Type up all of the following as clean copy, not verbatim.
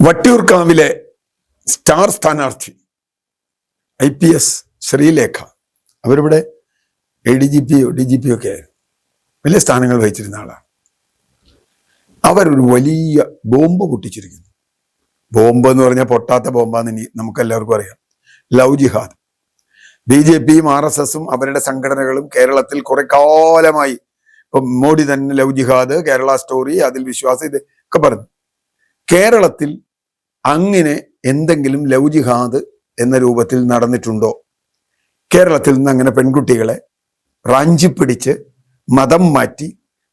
വട്ടിയൂർക്കാവിലെ star സ്ഥാനാർത്ഥി IPS Sreelekha, അവരിവിടെ ADGP DGP ഒക്കെ വലിയ സ്ഥാനങ്ങൾ വഹിച്ചിരുന്ന ആളാണ്. അവരൊരു വലിയ ബോംബ് പൊട്ടിച്ചിരിക്കുന്നു. ബോംബ് എന്ന് പറഞ്ഞാൽ പൊട്ടാത്ത ബോംബാന്ന് നമുക്കെല്ലാവർക്കും അറിയാം. ലവ് ജിഹാദ്. BJPയും RSSും അവരുടെ സംഘടനകളും കേരളത്തിൽ കുറെ കാലമായി, ഇപ്പം മോഡി തന്നെ ലവ് ജിഹാദ്, കേരള സ്റ്റോറി, അതിൽ വിശ്വാസം, ഇതൊക്കെ പറഞ്ഞു. കേരളത്തിൽ അങ്ങനെ എന്തെങ്കിലും ലവ് ജിഹാദ് എന്ന രൂപത്തിൽ നടന്നിട്ടുണ്ടോ? കേരളത്തിൽ നിന്ന് അങ്ങനെ പെൺകുട്ടികളെ റാഞ്ചിപ്പിടിച്ച് മതം മാറ്റി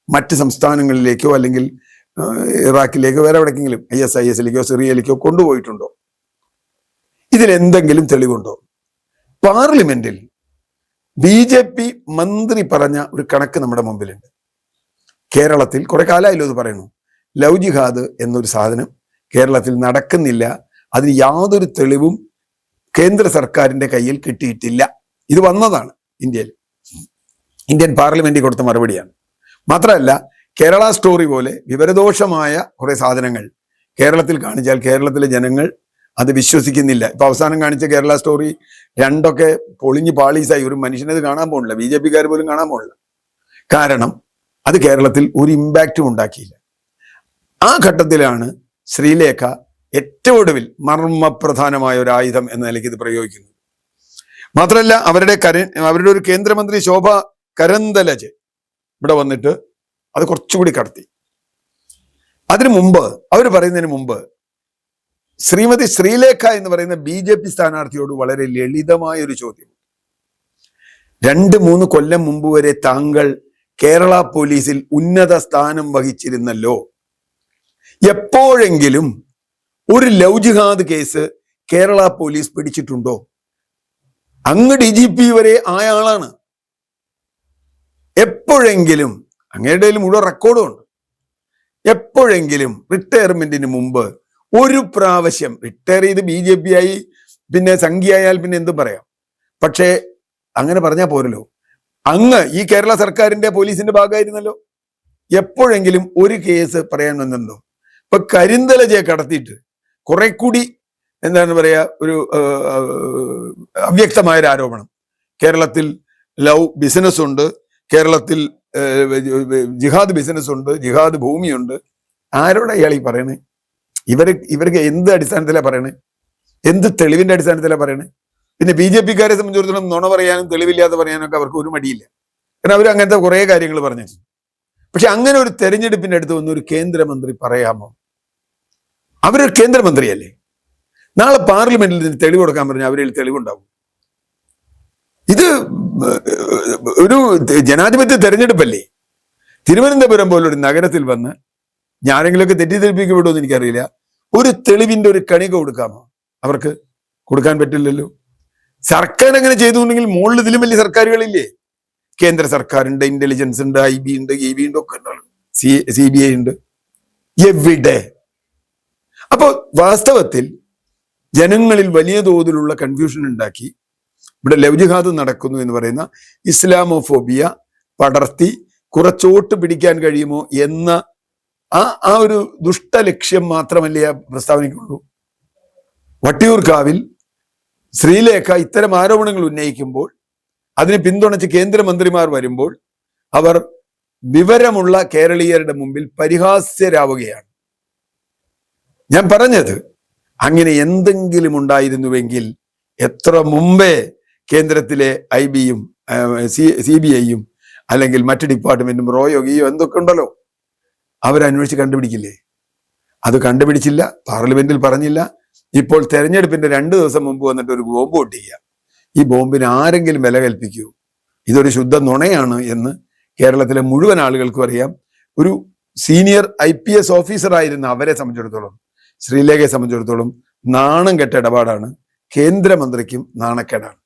മറ്റ് സംസ്ഥാനങ്ങളിലേക്കോ അല്ലെങ്കിൽ ഇറാഖിലേക്കോ വേറെ എവിടേക്കെങ്കിലും ISISലേക്കോ സിറിയയിലേക്കോ കൊണ്ടുപോയിട്ടുണ്ടോ? ഇതിലെന്തെങ്കിലും തെളിവുണ്ടോ? പാർലമെന്റിൽ BJP മന്ത്രി പറഞ്ഞ ഒരു കണക്ക് നമ്മുടെ മുമ്പിലുണ്ട്. കേരളത്തിൽ കുറെ കാലമായല്ലോ ഇത് പറയുന്നു. ലവ് ജിഹാദ് എന്നൊരു സാധനം കേരളത്തിൽ നടക്കുന്നില്ല, അതിന് യാതൊരു തെളിവും കേന്ദ്ര സർക്കാരിന്റെ കയ്യിൽ കിട്ടിയിട്ടില്ല. ഇത് വന്നതാണ് ഇന്ത്യൻ പാർലമെന്റിൽ കൊടുത്ത മറുപടിയാണ്. മാത്രമല്ല, കേരള സ്റ്റോറി പോലെ വിവരദോഷമായ കുറെ സാധനങ്ങൾ കേരളത്തിൽ കാണിച്ചാൽ കേരളത്തിലെ ജനങ്ങൾ അത് വിശ്വസിക്കുന്നില്ല. ഇപ്പൊ അവസാനം കാണിച്ച കേരള സ്റ്റോറി രണ്ടൊക്കെ പൊളിഞ്ഞ് പാളീസായി. ഒരു മനുഷ്യനത് കാണാൻ പോണില്ല, BJPക്കാർ പോലും കാണാൻ പോണില്ല. കാരണം അത് കേരളത്തിൽ ഒരു ഇമ്പാക്റ്റും ഉണ്ടാക്കിയില്ല. ആ ഘട്ടത്തിലാണ് ശ്രീലേഖ ഏറ്റവും ഒടുവിൽ മർമ്മപ്രധാനമായ ഒരു ആയുധം എന്ന നിലയ്ക്ക് ഇത് പ്രയോഗിക്കുന്നത്. മാത്രമല്ല, അവരുടെ ഒരു കേന്ദ്രമന്ത്രി ശോഭ കരന്തലജ് ഇവിടെ വന്നിട്ട് അത് കുറച്ചുകൂടി കടത്തി. അതിനു മുമ്പ്, അവർ പറയുന്നതിന് മുമ്പ്, ശ്രീമതി ശ്രീലേഖ എന്ന് പറയുന്ന BJP സ്ഥാനാർത്ഥിയോട് വളരെ ലളിതമായ ഒരു ചോദ്യം. 2-3 കൊല്ലം മുമ്പ് വരെ താങ്കൾ കേരള പോലീസിൽ ഉന്നത സ്ഥാനം വഹിച്ചിരുന്നല്ലോ. എപ്പോഴെങ്കിലും ഒരു ലവ് ജിഹാദ് കേസ് കേരള പോലീസ് പിടിച്ചിട്ടുണ്ടോ? അങ്ങ് DGP വരെ ആയ ആളാണ്. എപ്പോഴെങ്കിലും, അങ്ങയുടെ മുഴുവൻ റെക്കോർഡും ഉണ്ട്, എപ്പോഴെങ്കിലും റിട്ടയർമെന്റിന് മുമ്പ് ഒരു പ്രാവശ്യം, റിട്ടയർ ചെയ്ത് BJP ആയി പിന്നെ സംഖ്യയായാൽ പിന്നെ എന്തും പറയാം, പക്ഷേ അങ്ങനെ പറഞ്ഞാൽ പോരല്ലോ. അങ്ങ് ഈ കേരള സർക്കാരിന്റെ പോലീസിന്റെ ഭാഗമായിരുന്നല്ലോ. എപ്പോഴെങ്കിലും ഒരു കേസ് പറയാൻ വന്നിട്ടുണ്ടോ? ഇപ്പൊ കരിന്തലജയെ കടത്തിയിട്ട് കുറെ കൂടി എന്താണ് പറയാ, ഒരു അവ്യക്തമായൊരു ആരോപണം. കേരളത്തിൽ ലവ് ബിസിനസ് ഉണ്ട്, കേരളത്തിൽ ജിഹാദ് ബിസിനസ് ഉണ്ട്, ജിഹാദ് ഭൂമിയുണ്ട്. ആരോടാ ഇയാൾ ഈ പറയണേ? ഇവർക്ക് എന്ത് അടിസ്ഥാനത്തിലാണ് പറയണേ? എന്ത് തെളിവിന്റെ അടിസ്ഥാനത്തിലാണ് പറയണേ? പിന്നെ BJPക്കാരെ സംബന്ധിച്ചിടത്തോളം നുണ പറയാനും തെളിവില്ലാതെ പറയാനും ഒക്കെ അവർക്ക് ഒരു മടിയില്ല. കാരണം അവർ അങ്ങനത്തെ കുറെ കാര്യങ്ങൾ പറഞ്ഞു. പക്ഷെ അങ്ങനെ ഒരു തെരഞ്ഞെടുപ്പിന്റെ അടുത്ത് വന്ന് ഒരു കേന്ദ്രമന്ത്രി പറയാമോ? അവരൊരു കേന്ദ്രമന്ത്രിയല്ലേ. നാളെ പാർലമെന്റിൽ ഇതിന് തെളിവ് കൊടുക്കാൻ പറഞ്ഞാൽ അവരിൽ തെളിവുണ്ടാവും. ഇത് ഒരു ജനാധിപത്യ തെരഞ്ഞെടുപ്പല്ലേ. തിരുവനന്തപുരം പോലൊരു നഗരത്തിൽ വന്ന് ഞാനെങ്കിലുമൊക്കെ തെറ്റിദ്ധരിപ്പിക്കപ്പെടുമോ എന്ന് എനിക്കറിയില്ല. ഒരു തെളിവിന്റെ ഒരു കണിക കൊടുക്കാമോ? അവർക്ക് കൊടുക്കാൻ പറ്റില്ലല്ലോ. സർക്കാർ അങ്ങനെ ചെയ്തുകൊണ്ടെങ്കിൽ മുകളിൽ ഇതിലും വലിയ സർക്കാരുകളില്ലേ? കേന്ദ്ര സർക്കാരുണ്ട്, ഇന്റലിജൻസ് ഉണ്ട്, IB ഉണ്ട്, EB ഉണ്ട്, ഒക്കെ ഉണ്ടല്ലോ, CBI ഉണ്ട്. എവിടെ? അപ്പൊ വാസ്തവത്തിൽ ജനങ്ങളിൽ വലിയ തോതിലുള്ള കൺഫ്യൂഷൻ ഉണ്ടാക്കി ഇവിടെ ലവ് ജിഹാദ് നടക്കുന്നു എന്ന് പറയുന്ന ഇസ്ലാമോഫോബിയ പടർത്തി കുറച്ചോട്ട് പിടിക്കാൻ കഴിയുമോ എന്ന ആ ഒരു ദുഷ്ടലക്ഷ്യം മാത്രമല്ലേ ആ പ്രസ്താവനയ്ക്കുള്ളൂ. വട്ടിയൂർക്കാവിൽ ശ്രീലേഖ ഇത്തരം ആരോപണങ്ങൾ ഉന്നയിക്കുമ്പോൾ അതിനെ പിന്തുണച്ച് കേന്ദ്രമന്ത്രിമാർ വരുമ്പോൾ അവർ വിവരമുള്ള കേരളീയരുടെ മുമ്പിൽ പരിഹാസ്യരാവുകയാണ്. ഞാൻ പറഞ്ഞത്, അങ്ങനെ എന്തെങ്കിലും ഉണ്ടായിരുന്നുവെങ്കിൽ എത്ര മുമ്പേ കേന്ദ്രത്തിലെ IBയും CBIയും അല്ലെങ്കിൽ മറ്റ് ഡിപ്പാർട്ട്മെന്റും റോയോ എന്തൊക്കെ ഉണ്ടല്ലോ അവരന്വേഷിച്ച് കണ്ടുപിടിക്കില്ലേ? അത് കണ്ടുപിടിച്ചില്ല, പാർലമെന്റിൽ പറഞ്ഞില്ല. ഇപ്പോൾ തെരഞ്ഞെടുപ്പിന്റെ 2 ദിവസം മുമ്പ് വന്നിട്ട് ഒരു ബോംബ് പൊട്ടിക്കുക. ഈ ബോംബിന് ആരെങ്കിലും വില കൽപ്പിക്കൂ? ഇതൊരു ശുദ്ധ നുണയാണ് എന്ന് കേരളത്തിലെ മുഴുവൻ ആളുകൾക്കും അറിയാം. ഒരു സീനിയർ IPS ഓഫീസർ ആയിരുന്ന അവരെ സംബന്ധിച്ചിടത്തോളം, ശ്രീലേഖയെ സംബന്ധിച്ചിടത്തോളം നാണം കെട്ട ഇടപാടാണ്. കേന്ദ്രമന്ത്രിക്കും നാണക്കേടാണ്.